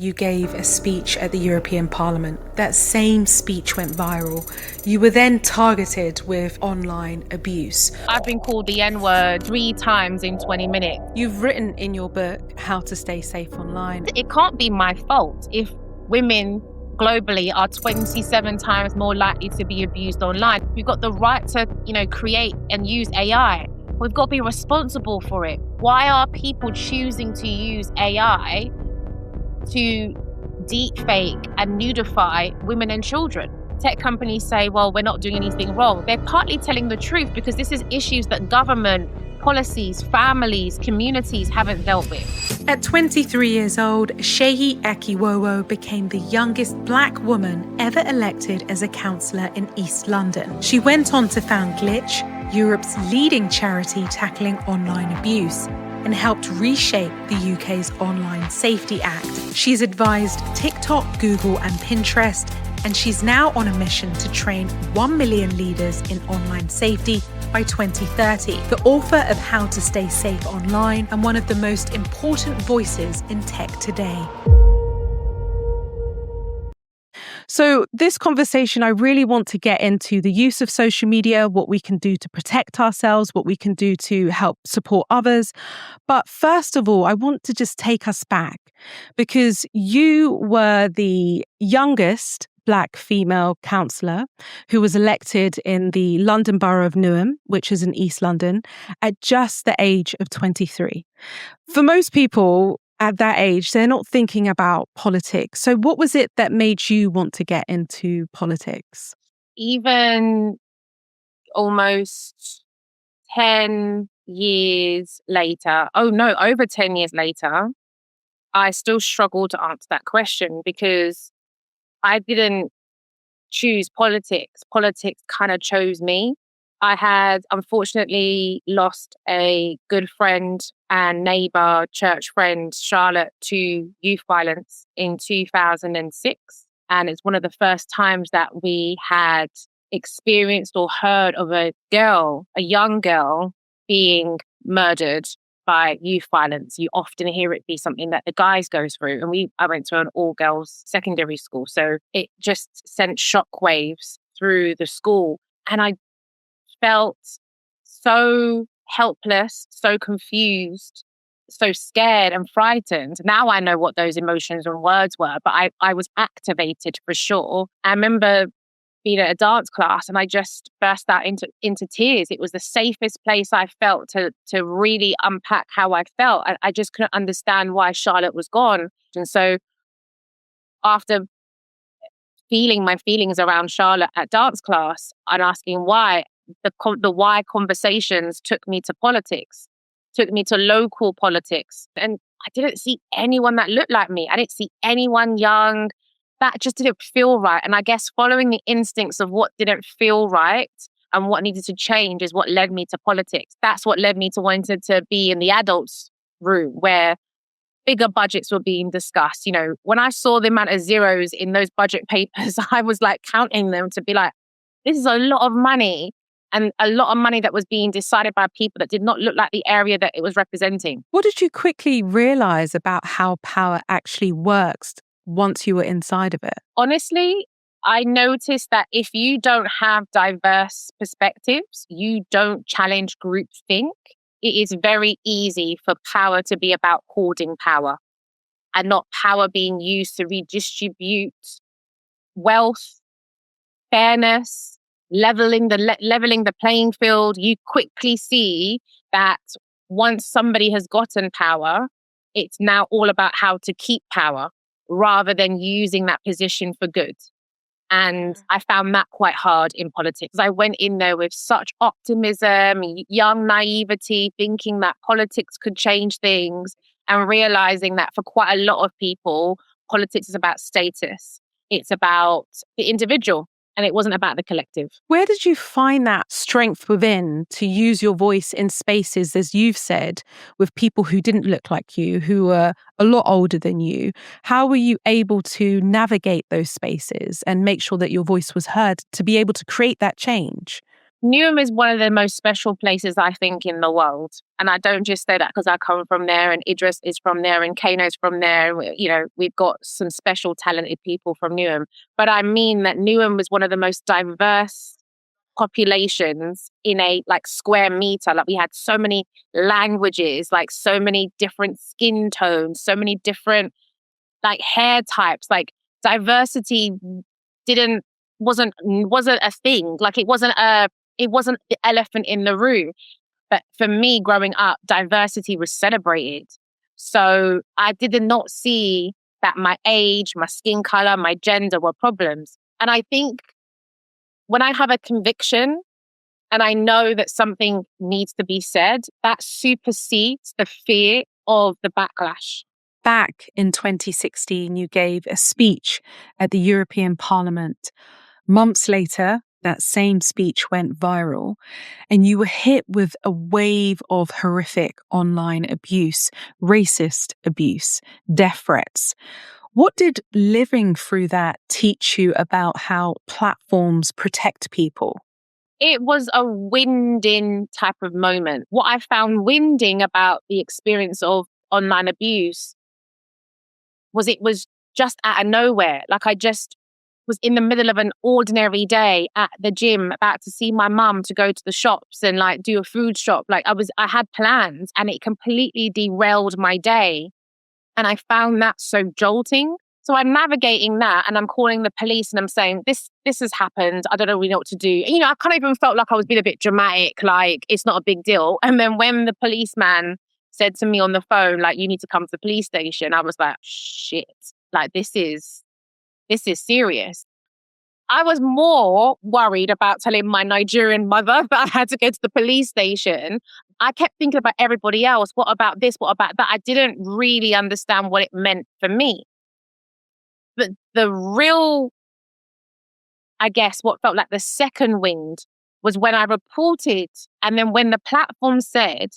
You gave a speech at the European Parliament. That same speech went viral. You were then targeted with online abuse. I've been called the N-word 3 times in 20 minutes. You've written in your book How to Stay Safe Online. It can't be my fault if women globally are 27 times more likely to be abused online. We've got the right to, create and use AI. We've got to be responsible for it. Why are people choosing to use AI to deepfake and nudify women and children? Tech companies say, well, we're not doing anything wrong. They're partly telling the truth because this is issues that government, policies, families, communities haven't dealt with. At 23 years old, Seyi Akiwowo became the youngest Black woman ever elected as a councillor in East London. She went on to found Glitch, Europe's leading charity tackling online abuse, and helped reshape the UK's Online Safety Act. She's advised TikTok, Google, and Pinterest, and she's now on a mission to train 1 million leaders in online safety by 2030. The author of How to Stay Safe Online and one of the most important voices in tech today. So this conversation, I really want to get into the use of social media, what we can do to protect ourselves, what we can do to help support others. But first of all, I want to just take us back because you were the youngest Black female councillor who was elected in the London Borough of Newham, which is in East London, at just the age of 23. For most people, at that age, they're not thinking about politics. So what was it that made you want to get into politics? Even almost 10 years later, over 10 years later, I still struggle to answer that question because I didn't choose politics. Politics kind of chose me. I had unfortunately lost a good friend and neighbour, church friend, Charlotte, to youth violence in 2006. And it's one of the first times that we had experienced or heard of a young girl, being murdered by youth violence. You often hear it be something that the guys goes through. And I went to an all-girls secondary school. So it just sent shockwaves through the school. And I felt so helpless, so confused, so scared and frightened. Now I know what those emotions and words were, but I was activated for sure. I remember being at a dance class and I just burst out into tears. It was the safest place I felt to really unpack how I felt. I just couldn't understand why Charlotte was gone. And so after feeling my feelings around Charlotte at dance class and asking why, the why conversations took me to politics, took me to local politics. And I didn't see anyone that looked like me. I didn't see anyone young. That just didn't feel right. And I guess following the instincts of what didn't feel right and what needed to change is what led me to politics. That's what led me to wanting to be in the adults' room where bigger budgets were being discussed. When I saw the amount of zeros in those budget papers, I was like counting them to be like, this is a lot of money. And a lot of money that was being decided by people that did not look like the area that it was representing. What did you quickly realize about how power actually works once you were inside of it? Honestly, I noticed that if you don't have diverse perspectives, you don't challenge groupthink, it is very easy for power to be about hoarding power and not power being used to redistribute wealth, fairness, leveling the playing field. You quickly see that once somebody has gotten power, it's now all about how to keep power rather than using that position for good. And I found that quite hard in politics. I went in there with such optimism, young naivety, thinking that politics could change things and realizing that for quite a lot of people, politics is about status. It's about the individual. And it wasn't about the collective. Where did you find that strength within to use your voice in spaces, as you've said, with people who didn't look like you, who were a lot older than you? How were you able to navigate those spaces and make sure that your voice was heard to be able to create that change? Newham is one of the most special places, I think, in the world. And I don't just say that because I come from there and Idris is from there and Kano's from there. We've got some special talented people from Newham. But I mean that Newham was one of the most diverse populations in a square meter. Like we had so many languages, like so many different skin tones, so many different hair types. Like diversity wasn't a thing. Like it wasn't the elephant in the room. But for me growing up, diversity was celebrated. So I did not see that my age, my skin color, my gender were problems. And I think when I have a conviction and I know that something needs to be said, that supersedes the fear of the backlash. Back in 2016, you gave a speech at the European Parliament. Months later, that same speech went viral, and you were hit with a wave of horrific online abuse, racist abuse, death threats. What did living through that teach you about how platforms protect people? It was a winding type of moment. What I found winding about the experience of online abuse was it was just out of nowhere. Like I just was in the middle of an ordinary day at the gym, about to see my mum to go to the shops and do a food shop. I had plans and it completely derailed my day. And I found that so jolting. So I'm navigating that and I'm calling the police and I'm saying, this has happened. I don't know really know what to do. And, I kind of even felt like I was being a bit dramatic, like it's not a big deal. And then when the policeman said to me on the phone, you need to come to the police station, I was like, shit, this is serious. I was more worried about telling my Nigerian mother that I had to go to the police station. I kept thinking about everybody else. What about this? What about that? I didn't really understand what it meant for me. But the real, I guess, what felt like the second wind was when I reported. And then when the platform said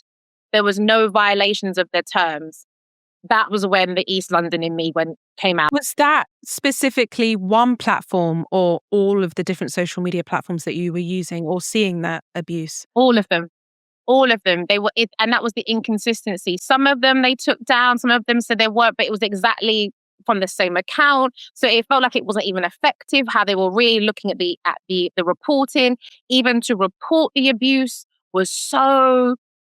there was no violations of their terms, that was when the East London in me came out. Was that specifically one platform or all of the different social media platforms that you were using or seeing that abuse? All of them. All of them. They were it, and that was the inconsistency. Some of them they took down, some of them said they weren't, but it was exactly from the same account. So it felt like it wasn't even effective, how they were really looking at the reporting. Even to report the abuse was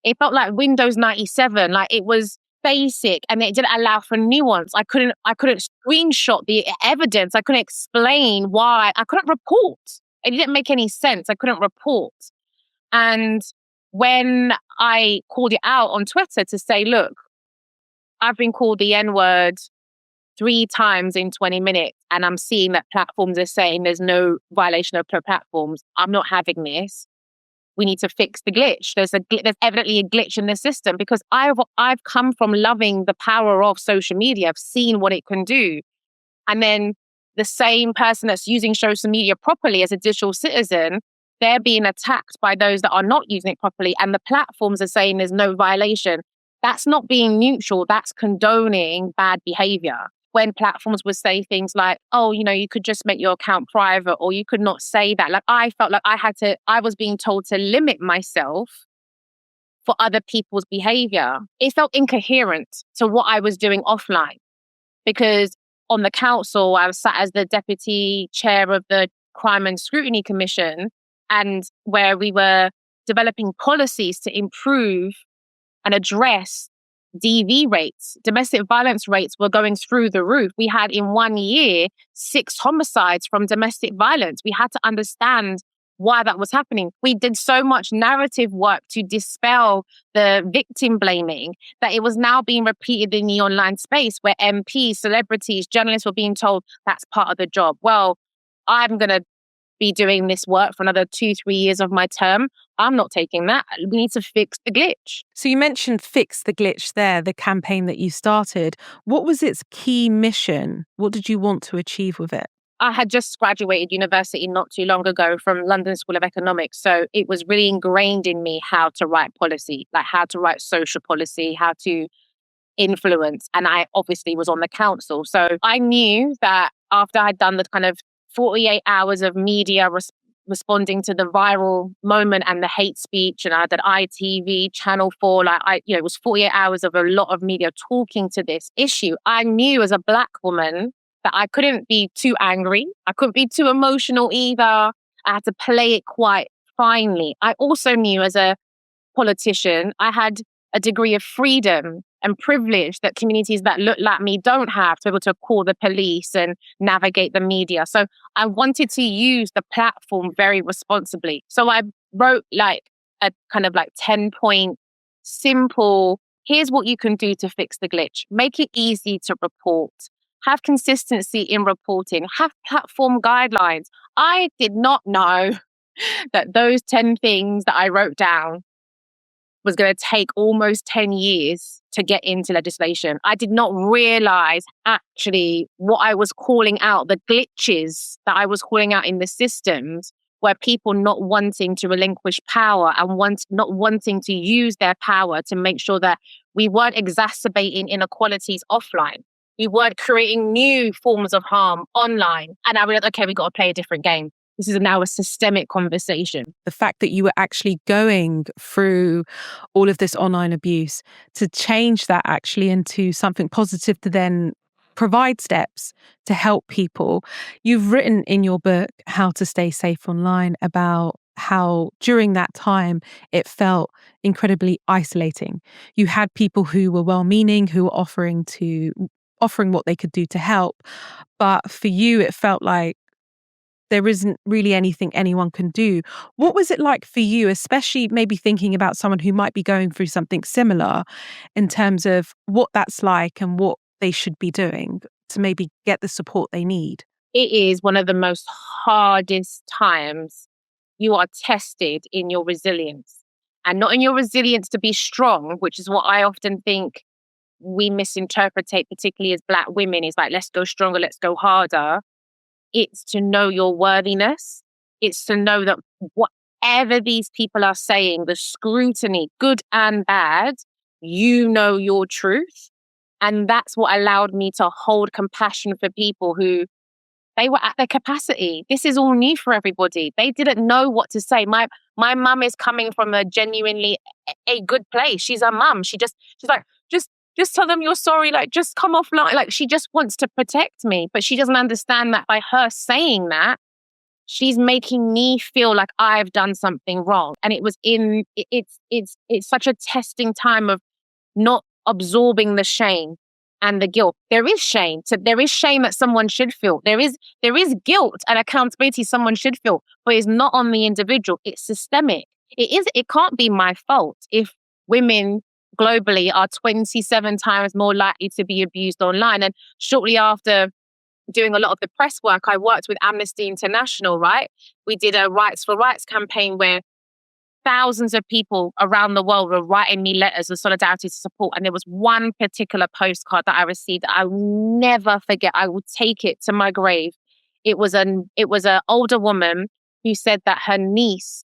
it felt like Windows 97. It was basic and it didn't allow for nuance. I couldn't screenshot the evidence. I couldn't explain why. I couldn't report. It didn't make any sense. I couldn't report. And when I called it out on Twitter to say, look, I've been called the N-word 3 times in 20 minutes and I'm seeing that platforms are saying there's no violation of platforms. I'm not having this. We need to fix the glitch. There's evidently a glitch in the system because I've come from loving the power of social media. I've seen what it can do. And then the same person that's using social media properly as a digital citizen, they're being attacked by those that are not using it properly. And the platforms are saying there's no violation. That's not being neutral. That's condoning bad behavior. When platforms would say things like, oh, you could just make your account private or you could not say that. I felt like I was being told to limit myself for other people's behavior. It felt incoherent to what I was doing offline because on the council, I was sat as the deputy chair of the Crime and Scrutiny Commission and where we were developing policies to improve and address DV rates, domestic violence rates were going through the roof. We had in 1 year 6 homicides from domestic violence. We had to understand why that was happening. We did so much narrative work to dispel the victim blaming that it was now being repeated in the online space where MPs, celebrities, journalists were being told that's part of the job. Well, I'm going to be doing this work for another 2-3 years of my term. I'm not taking that. We need to fix the glitch. So you mentioned Fix the Glitch there, the campaign that you started. What was its key mission? What did you want to achieve with it? I had just graduated university not too long ago from London School of Economics. So it was really ingrained in me how to write policy, how to write social policy, how to influence. And I obviously was on the council. So I knew that after I'd done the kind of 48 hours of media responding to the viral moment and the hate speech. And I had ITV, Channel 4, it was 48 hours of a lot of media talking to this issue. I knew as a Black woman that I couldn't be too angry. I couldn't be too emotional either. I had to play it quite finely. I also knew as a politician, I had a degree of freedom and privilege that communities that look like me don't have, to be able to call the police and navigate the media. So I wanted to use the platform very responsibly. So I wrote a kind of 10-point simple, here's what you can do to fix the glitch. Make it easy to report. Have consistency in reporting. Have platform guidelines. I did not know that those 10 things that I wrote down was going to take almost 10 years to get into legislation. I did not realize actually what I was calling out, the glitches that I was calling out in the systems, were people not wanting to relinquish power and not wanting to use their power to make sure that we weren't exacerbating inequalities offline. We weren't creating new forms of harm online. And I realized, okay, we got to play a different game. This is now a systemic conversation. The fact that you were actually going through all of this online abuse to change that actually into something positive to then provide steps to help people. You've written in your book, How to Stay Safe Online, about how during that time it felt incredibly isolating. You had people who were well-meaning, who were offering what they could do to help. But for you, it felt like there isn't really anything anyone can do. What was it like for you, especially maybe thinking about someone who might be going through something similar in terms of what that's like and what they should be doing to maybe get the support they need? It is one of the most hardest times. You are tested in your resilience, and not in your resilience to be strong, which is what I often think we misinterpret, particularly as Black women, is let's go stronger, let's go harder. It's to know your worthiness. It's to know that whatever these people are saying, the scrutiny, good and bad, you know your truth. And that's what allowed me to hold compassion for people who, they were at their capacity. This is all new for everybody. They didn't know what to say. My mum is coming from a genuinely a good place. She's a mum. She's like, just tell them you're sorry. Just come offline. She just wants to protect me, but she doesn't understand that by her saying that, she's making me feel like I've done something wrong. And it's such a testing time of not absorbing the shame and the guilt. There is shame. So there is shame that someone should feel. There is guilt and accountability someone should feel, but it's not on the individual. It's systemic. It can't be my fault if women globally are 27 times more likely to be abused online. And shortly after doing a lot of the press work, I worked with Amnesty International, right? We did a Rights for Rights campaign where thousands of people around the world were writing me letters of solidarity to support. And there was one particular postcard that I received that I will never forget. I will take it to my grave. It was an older woman who said that her niece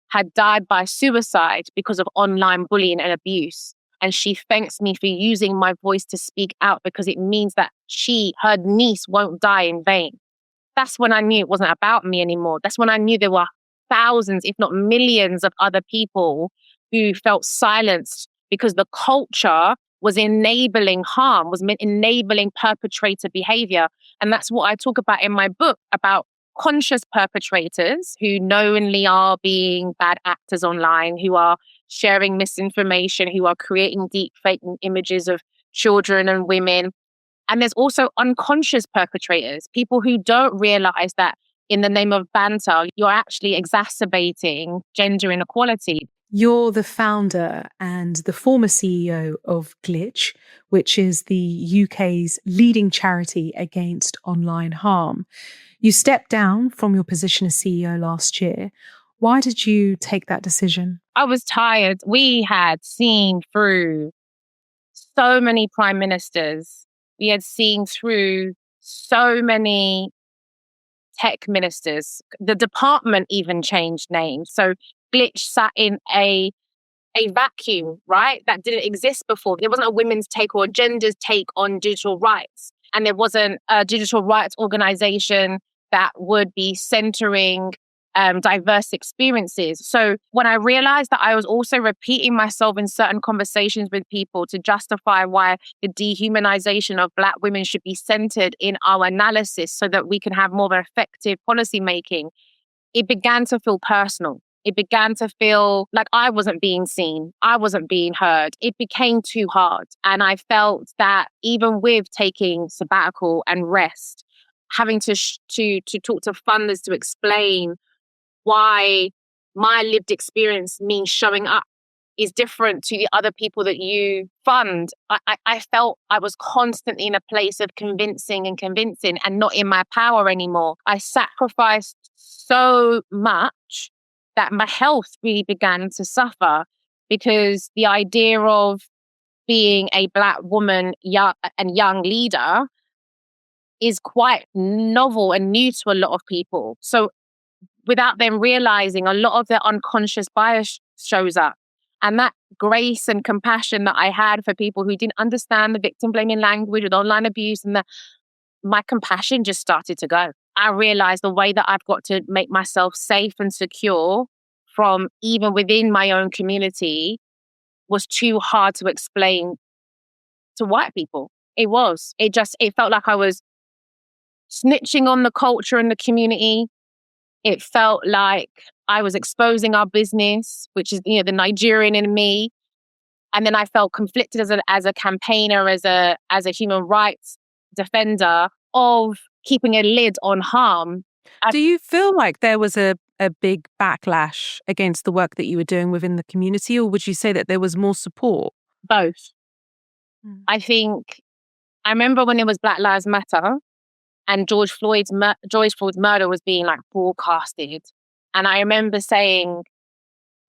had died by suicide because of online bullying and abuse. And she thanks me for using my voice to speak out because it means that her niece won't die in vain. That's when I knew it wasn't about me anymore. That's when I knew there were thousands, if not millions of other people who felt silenced because the culture was enabling harm, was enabling perpetrator behavior. And that's what I talk about in my book, about conscious perpetrators who knowingly are being bad actors online, who are sharing misinformation, who are creating deep fake images of children and women. And there's also unconscious perpetrators, people who don't realize that in the name of banter, you're actually exacerbating gender inequality. You're the founder and the former CEO of Glitch, which is the UK's leading charity against online harm. You stepped down from your position as CEO last year. Why did you take that decision? I was tired. We had seen through so many prime ministers. We had seen through so many tech ministers. The department even changed names. So Glitch sat in a vacuum, right? That didn't exist before. There wasn't a women's take or a gender's take on digital rights. And there wasn't a digital rights organization that would be centering diverse experiences. So when I realized that I was also repeating myself in certain conversations with people to justify why the dehumanization of Black women should be centered in our analysis so that we can have more of an effective policy making, it began to feel personal. It began to feel like I wasn't being seen. I wasn't being heard. It became too hard. And I felt that even with taking sabbatical and rest, having to talk to funders to explain why my lived experience means showing up is different to the other people that you fund. I felt I was constantly in a place of convincing and not in my power anymore. I sacrificed so much that my health really began to suffer because the idea of being a Black woman young leader is quite novel and new to a lot of people. So without them realizing, a lot of their unconscious bias shows up. And that grace and compassion that I had for people who didn't understand the victim blaming language with online abuse, and my compassion just started to go. I realized the way that I've got to make myself safe and secure from even within my own community was too hard to explain to white people. It felt like I was snitching on the culture and the community. It felt like I was exposing our business, which is, the Nigerian in me. And then I felt conflicted as a campaigner, as a human rights defender of keeping a lid on harm. Do you feel like there was a big backlash against the work that you were doing within the community, or would you say that there was more support? Both. I remember when it was Black Lives Matter and George Floyd's murder was being broadcasted. And I remember saying,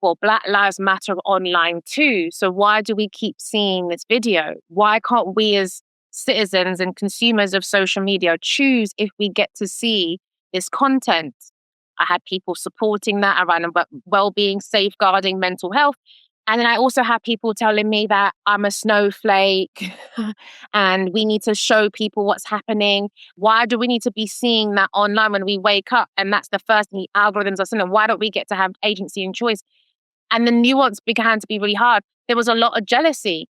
well, Black Lives Matter online too. So why do we keep seeing this video? Why can't we as citizens and consumers of social media choose if we get to see this content? I had people supporting that around well-being, safeguarding mental health. And then I also had people telling me that I'm a snowflake and we need to show people what's happening. Why do we need to be seeing that online when we wake up? And that's the first thing the algorithms are saying. Why don't we get to have agency and choice? And the nuance began to be really hard. There was a lot of jealousy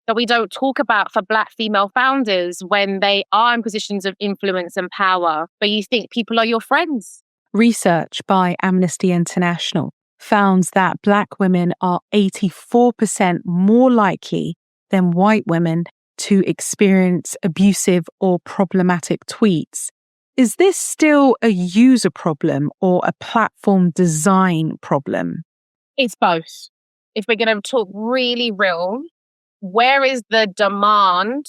that we don't talk about for Black female founders when they are in positions of influence and power, but you think people are your friends. Research by Amnesty International found that Black women are 84% more likely than white women to experience abusive or problematic tweets. Is this still a user problem or a platform design problem? It's both. If we're going to talk really real, where is the demand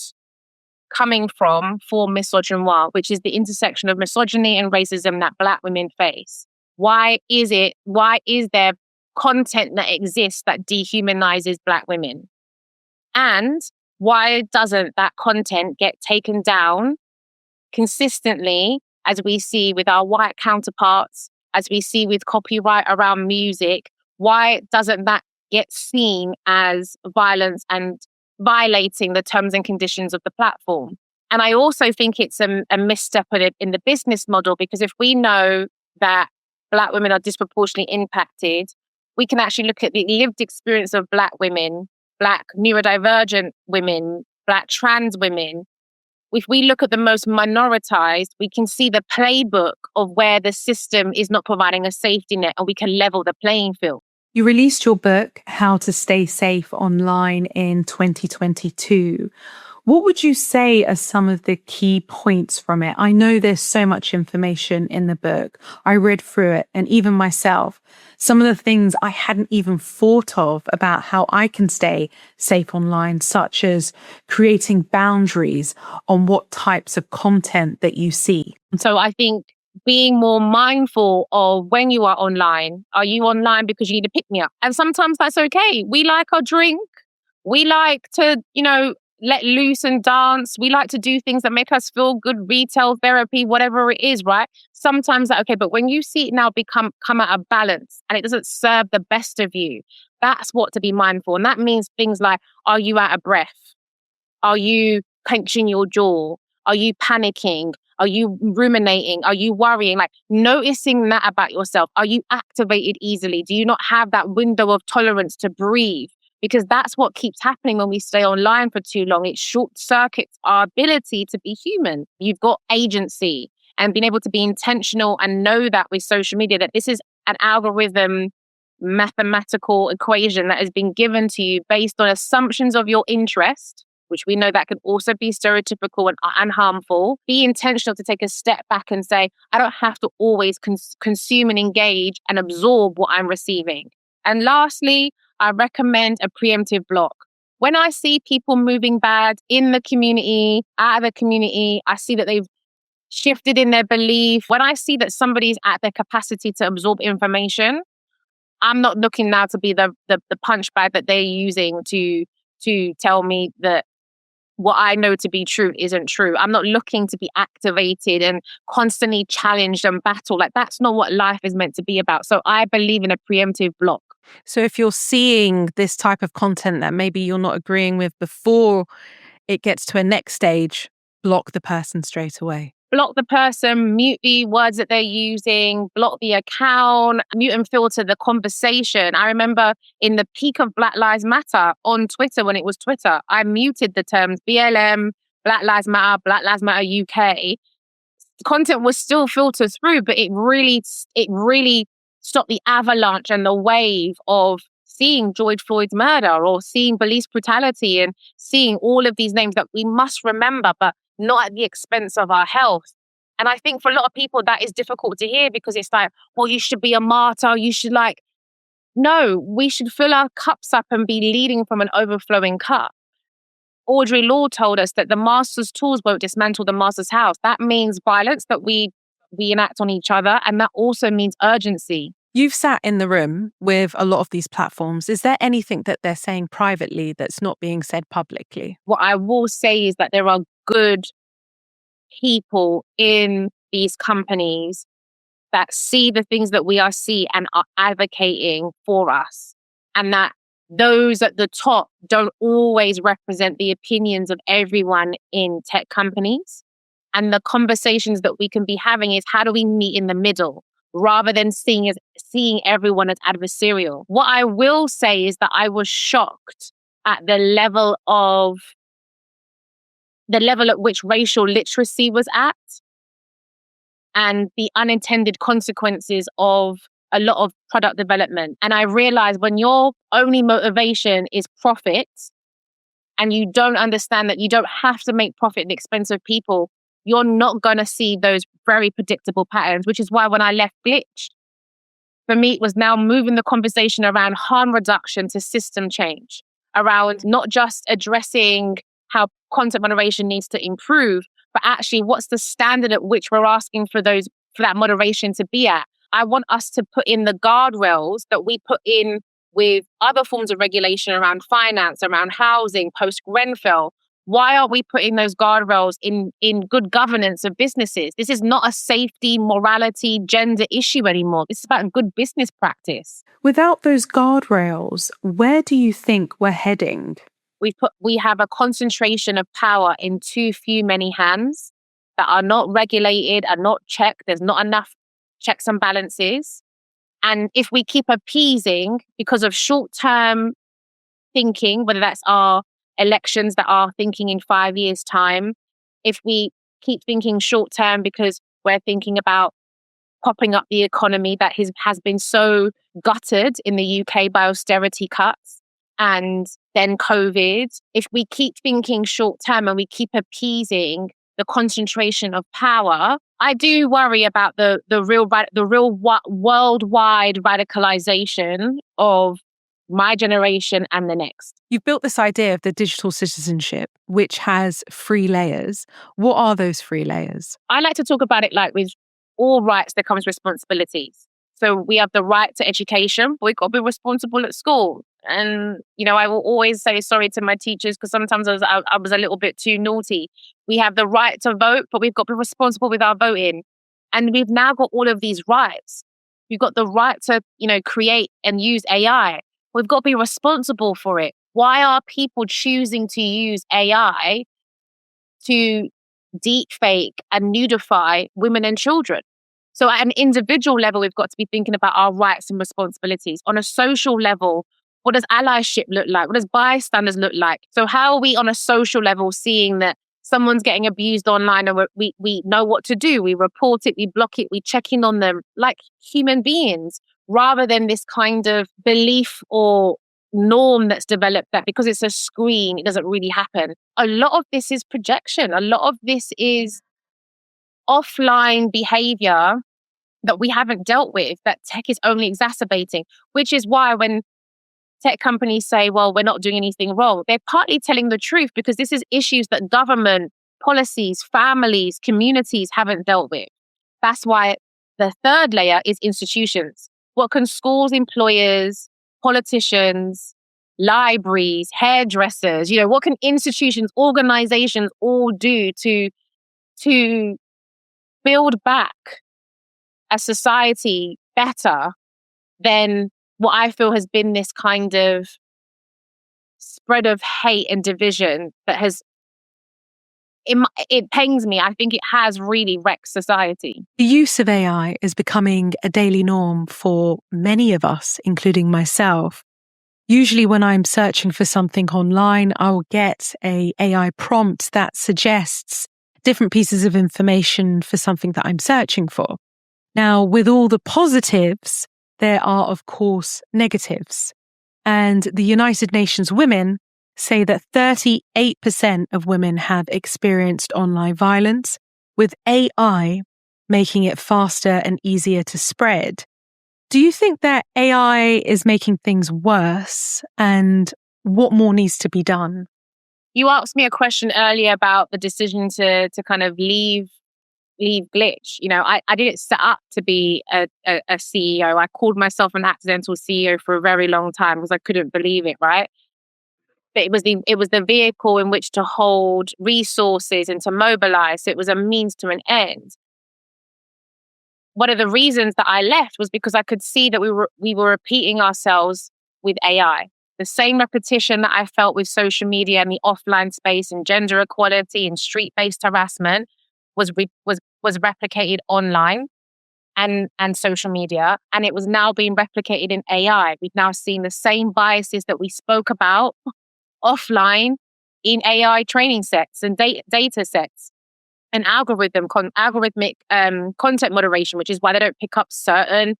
coming from for misogynoir, which is the intersection of misogyny and racism that Black women face? Why is there content that exists that dehumanizes Black women? And why doesn't that content get taken down consistently, as we see with our white counterparts, as we see with copyright around music? Why doesn't that get seen as violence and violating the terms and conditions of the platform? And I also think it's a misstep in the business model, because if we know that Black women are disproportionately impacted, we can actually look at the lived experience of Black women, Black neurodivergent women, Black trans women. If we look at the most minoritized, we can see the playbook of where the system is not providing a safety net, and we can level the playing field. You released your book, How to Stay Safe, online in 2022. What would you say are some of the key points from it? I know there's so much information in the book. I read through it, and even myself, some of the things I hadn't even thought of about how I can stay safe online, such as creating boundaries on what types of content that you see. So I think being more mindful of when you are online. Are you online because you need to pick me up? And sometimes that's okay. We like our drink. We like to, let loose and dance. We like to do things that make us feel good, retail therapy, whatever it is, right? Sometimes that's okay. But when you see it now come out of balance and it doesn't serve the best of you, that's what to be mindful. And that means things like, are you out of breath? Are you clenching your jaw? Are you panicking? Are you ruminating? Are you worrying? Like noticing that about yourself. Are you activated easily? Do you not have that window of tolerance to breathe? Because that's what keeps happening when we stay online for too long. It short circuits our ability to be human. You've got agency and being able to be intentional and know that with social media, that this is an algorithm mathematical equation that has been given to you based on assumptions of your interest, which we know that can also be stereotypical and harmful. Be intentional to take a step back and say, I don't have to always consume and engage and absorb what I'm receiving. And lastly, I recommend a preemptive block. When I see people moving bad in the community, out of the community, I see that they've shifted in their belief. When I see that somebody's at their capacity to absorb information, I'm not looking now to be the punch bag that they're using to tell me that what I know to be true isn't true. I'm not looking to be activated and constantly challenged and battled. Like that's not what life is meant to be about. So I believe in a preemptive block. So if you're seeing this type of content that maybe you're not agreeing with before it gets to a next stage, block the person straight away. Block the person, mute the words that they're using, block the account, mute and filter the conversation. I remember in the peak of Black Lives Matter on Twitter, when it was Twitter, I muted the terms BLM, Black Lives Matter, Black Lives Matter UK. Content was still filtered through, but it really stopped the avalanche and the wave of seeing George Floyd's murder or seeing police brutality and seeing all of these names that we must remember, but not at the expense of our health. And I think for a lot of people, that is difficult to hear because it's like, well, you should be a martyr. You should no, we should fill our cups up and be leading from an overflowing cup. Audre Lorde told us that the master's tools won't dismantle the master's house. That means violence that we enact on each other. And that also means urgency. You've sat in the room with a lot of these platforms. Is there anything that they're saying privately that's not being said publicly? What I will say is that there are good people in these companies that see the things that we are seeing and are advocating for us. And that those at the top don't always represent the opinions of everyone in tech companies. And the conversations that we can be having is how do we meet in the middle rather than seeing everyone as adversarial. What I will say is that I was shocked at the level at which racial literacy was at and the unintended consequences of a lot of product development. And I realized when your only motivation is profit and you don't understand that you don't have to make profit at the expense of people, you're not going to see those very predictable patterns, which is why when I left Glitch, for me, it was now moving the conversation around harm reduction to system change, around not just addressing how content moderation needs to improve, but actually what's the standard at which we're asking for that moderation to be at. I want us to put in the guardrails that we put in with other forms of regulation around finance, around housing, post-Grenfell. Why are we putting those guardrails in good governance of businesses? This is not a safety, morality, gender issue anymore. This is about good business practice. Without those guardrails, where do you think we're heading? We have a concentration of power in too many hands that are not regulated, are not checked. There's not enough checks and balances. And if we keep appeasing because of short-term thinking, whether that's our elections that are thinking in 5 years' time, if we keep thinking short-term because we're thinking about propping up the economy that has been so gutted in the UK by austerity cuts, and then COVID, if we keep thinking short-term and we keep appeasing the concentration of power, I do worry about the real worldwide radicalization of my generation and the next. You've built this idea of the digital citizenship, which has 3 layers. What are those 3 layers? I like to talk about it like with all rights, there comes responsibilities. So we have the right to education, but we've got to be responsible at school. And, I will always say sorry to my teachers because sometimes I was a little bit too naughty. We have the right to vote, but we've got to be responsible with our voting. And we've now got all of these rights. We've got the right to, create and use AI. We've got to be responsible for it. Why are people choosing to use AI to deep fake and nudify women and children. So at an individual level, we've got to be thinking about our rights and responsibilities. On a social level, what does allyship look like? What does bystanders look like? So how are we on a social level seeing that someone's getting abused online and we know what to do? We report it, we block it, we check in on them like human beings, rather than this kind of belief or norm that's developed that because it's a screen, it doesn't really happen. A lot of this is projection. A lot of this is offline behavior that we haven't dealt with, that tech is only exacerbating, which is why when tech companies say, well, we're not doing anything wrong, they're partly telling the truth, because this is issues that government, policies, families, communities haven't dealt with. That's why the third layer is institutions. What can schools, employers, politicians, libraries, hairdressers, what can institutions, organizations all do to build back a society better than what I feel has been this kind of spread of hate and division that has, it pains me. I think it has really wrecked society. The use of AI is becoming a daily norm for many of us, including myself. Usually when I'm searching for something online, I'll get an AI prompt that suggests different pieces of information for something that I'm searching for. Now, with all the positives, there are, of course, negatives. And the United Nations Women say that 38% of women have experienced online violence, with AI making it faster and easier to spread. Do you think that AI is making things worse, and what more needs to be done? You asked me a question earlier about the decision to kind of leave Glitch. I didn't set up to be a CEO. I called myself an accidental CEO for a very long time because I couldn't believe it, right? But it was the vehicle in which to hold resources and to mobilize. So it was a means to an end. One of the reasons that I left was because I could see that we were repeating ourselves with AI. The same repetition that I felt with social media and the offline space and gender equality and street-based harassment was replicated online and social media, and it was now being replicated in AI. We've now seen the same biases that we spoke about offline in AI training sets and data sets and algorithmic content moderation, which is why they don't pick up certain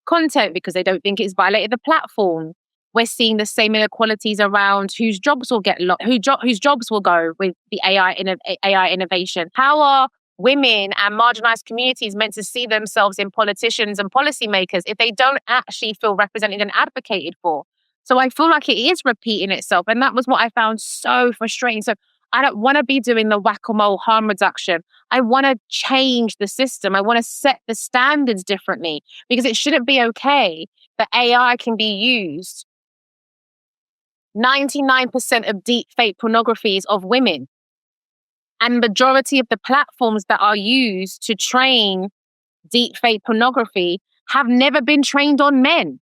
content because they don't think it's violated the platform. We're seeing the same inequalities around whose jobs will get whose jobs will go with the AI innovation. How are women and marginalized communities meant to see themselves in politicians and policymakers if they don't actually feel represented and advocated for? So I feel like it is repeating itself. And that was what I found so frustrating. So I don't want to be doing the whack-a-mole harm reduction. I want to change the system. I want to set the standards differently, because it shouldn't be okay that AI can be used. 99% of deep fake pornography is of women. And majority of the platforms that are used to train deep fake pornography have never been trained on men.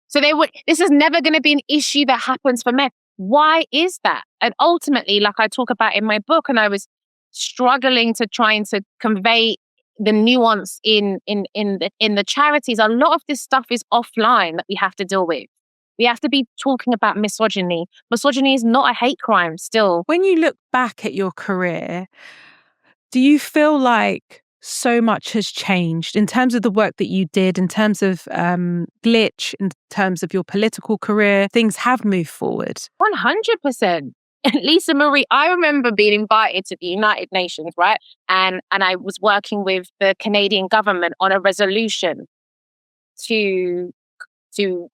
So this is never going to be an issue that happens for men. Why is that? And ultimately, like I talk about in my book, and I was struggling to trying to convey the nuance in the charities, a lot of this stuff is offline that we have to deal with. We have to be talking about misogyny. Misogyny is not a hate crime still. When you look back at your career, do you feel like so much has changed in terms of the work that you did, in terms of Glitch, in terms of your political career? Things have moved forward. 100%. Lisa-Marie, I remember being invited to the United Nations, right? And I was working with the Canadian government on a resolution to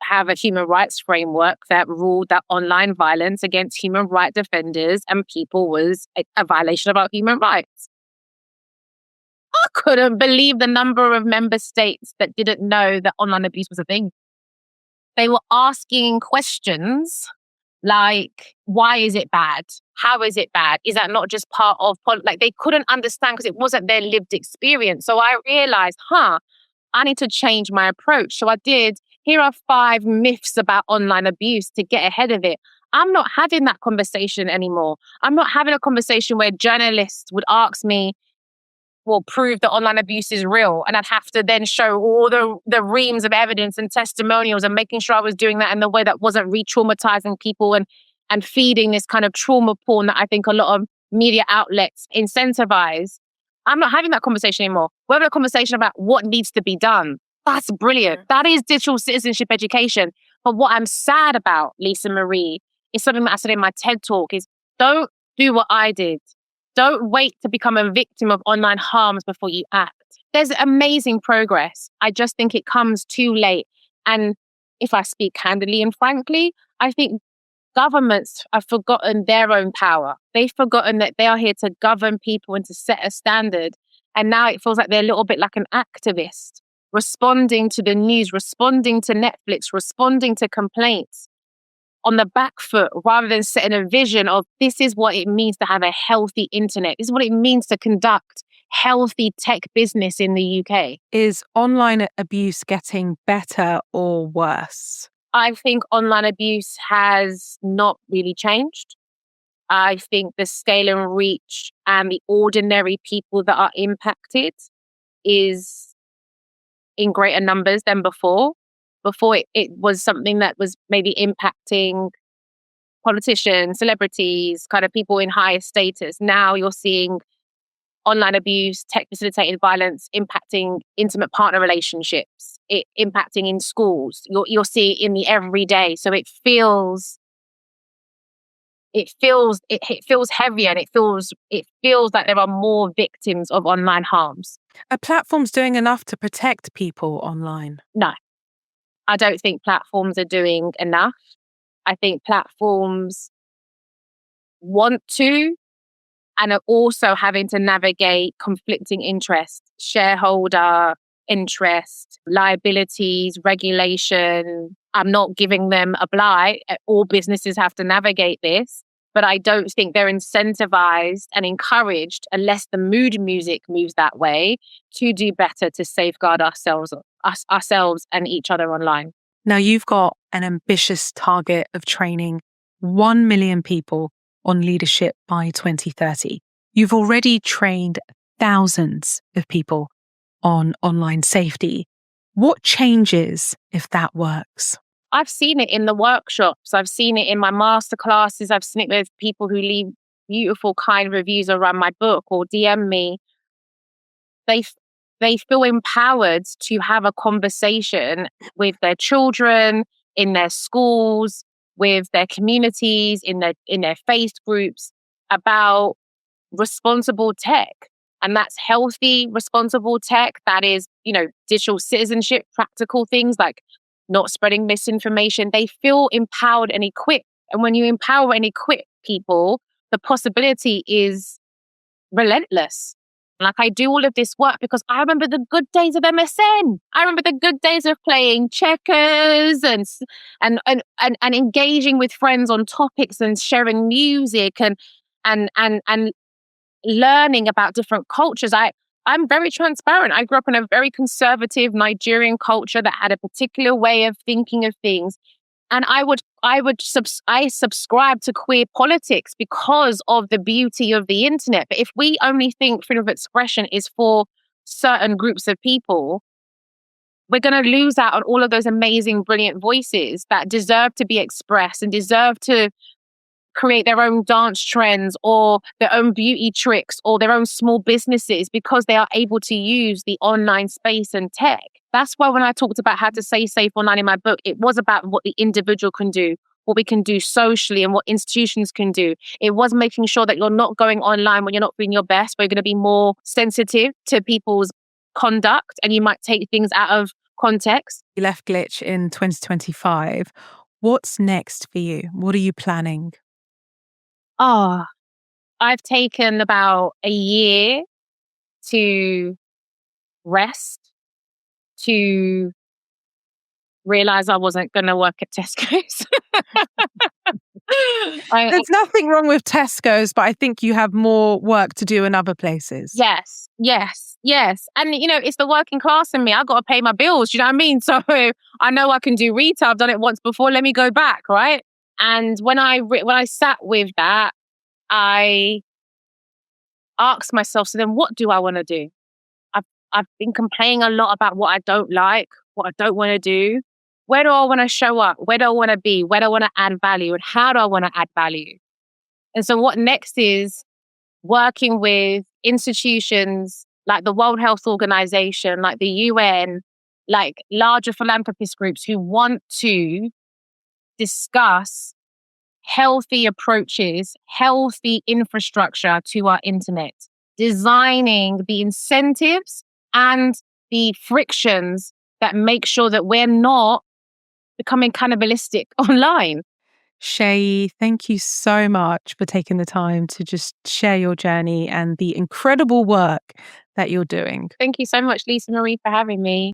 have a human rights framework that ruled that online violence against human rights defenders and people was a violation of our human rights. I couldn't believe the number of member states that didn't know that online abuse was a thing. They were asking questions like, why is it bad? How is it bad? Is that not just part of, they couldn't understand because it wasn't their lived experience. So I realized, I need to change my approach. So I did. Here are 5 myths about online abuse to get ahead of it. I'm not having that conversation anymore. I'm not having a conversation where journalists would ask me, well, prove that online abuse is real. And I'd have to then show all the reams of evidence and testimonials and making sure I was doing that in the way that wasn't re-traumatizing people and feeding this kind of trauma porn that I think a lot of media outlets incentivize. I'm not having that conversation anymore. We're having a conversation about what needs to be done. That's brilliant. That is digital citizenship education. But what I'm sad about, Lisa-Marie, is something that I said in my TED talk is don't do what I did. Don't wait to become a victim of online harms before you act. There's amazing progress. I just think it comes too late. And if I speak candidly and frankly, I think governments have forgotten their own power. They've forgotten that they are here to govern people and to set a standard. And now it feels like they're a little bit like an activist, responding to the news, responding to Netflix, responding to complaints on the back foot, rather than setting a vision of this is what it means to have a healthy internet. This is what it means to conduct healthy tech business in the UK. Is online abuse getting better or worse? I think online abuse has not really changed. I think the scale and reach and the ordinary people that are impacted is in greater numbers than before. Before it was something that was maybe impacting politicians, celebrities, kind of people in higher status. Now you're seeing online abuse, tech facilitated violence impacting intimate partner relationships, it impacting in schools. You'll see it in the everyday. So it feels heavier, and it feels like there are more victims of online harms. Are platforms doing enough to protect people online? No, I don't think platforms are doing enough. I think platforms want to and are also having to navigate conflicting interests, shareholder interest, liabilities, regulation. I'm not giving them a blight. All businesses have to navigate this, but I don't think they're incentivized and encouraged, unless the mood music moves that way, to do better to safeguard ourselves and each other online. Now, you've got an ambitious target of training 1 million people on leadership by 2030. You've already trained thousands of people on online safety. What changes if that works? I've seen it in the workshops. I've seen it in my masterclasses. I've seen it with people who leave beautiful, kind reviews around my book or DM me. They feel empowered to have a conversation with their children, in their schools, with their communities, in their faith groups about responsible tech. And that's healthy, responsible tech. That is, digital citizenship, practical things like not spreading misinformation. They feel empowered and equipped. And when you empower and equip people, the possibility is relentless. Like, I do all of this work because I remember the good days of MSN. I remember the good days of playing checkers and engaging with friends on topics and sharing music and learning about different cultures. I'm very transparent. I grew up in a very conservative Nigerian culture that had a particular way of thinking of things. And I subscribe to queer politics because of the beauty of the internet. But if we only think freedom of expression is for certain groups of people, we're going to lose out on all of those amazing, brilliant voices that deserve to be expressed and deserve to create their own dance trends or their own beauty tricks or their own small businesses because they are able to use the online space and tech. That's why when I talked about how to stay safe online in my book, it was about what the individual can do, what we can do socially and what institutions can do. It was making sure that you're not going online when you're not being your best, but you're going to be more sensitive to people's conduct and you might take things out of context. You left Glitch in 2025. What's next for you? What are you planning? I've taken about a year to rest, to realize I wasn't going to work at Tesco's. There's nothing wrong with Tesco's, but I think you have more work to do in other places. Yes. And, it's the working class in me. I've got to pay my bills. Do you know what I mean? So I know I can do retail. I've done it once before. Let me go back, right? And when I sat with that, I asked myself, so then what do I want to do? I've been complaining a lot about what I don't like, what I don't want to do. Where do I want to show up? Where do I want to be? Where do I want to add value? And how do I want to add value? And so what next is working with institutions like the World Health Organization, like the UN, like larger philanthropist groups who want to discuss healthy approaches, healthy infrastructure to our internet, designing the incentives and the frictions that make sure that we're not becoming cannibalistic online. Seyi, thank you so much for taking the time to just share your journey and the incredible work that you're doing. Thank you so much, Lisa-Marie, for having me.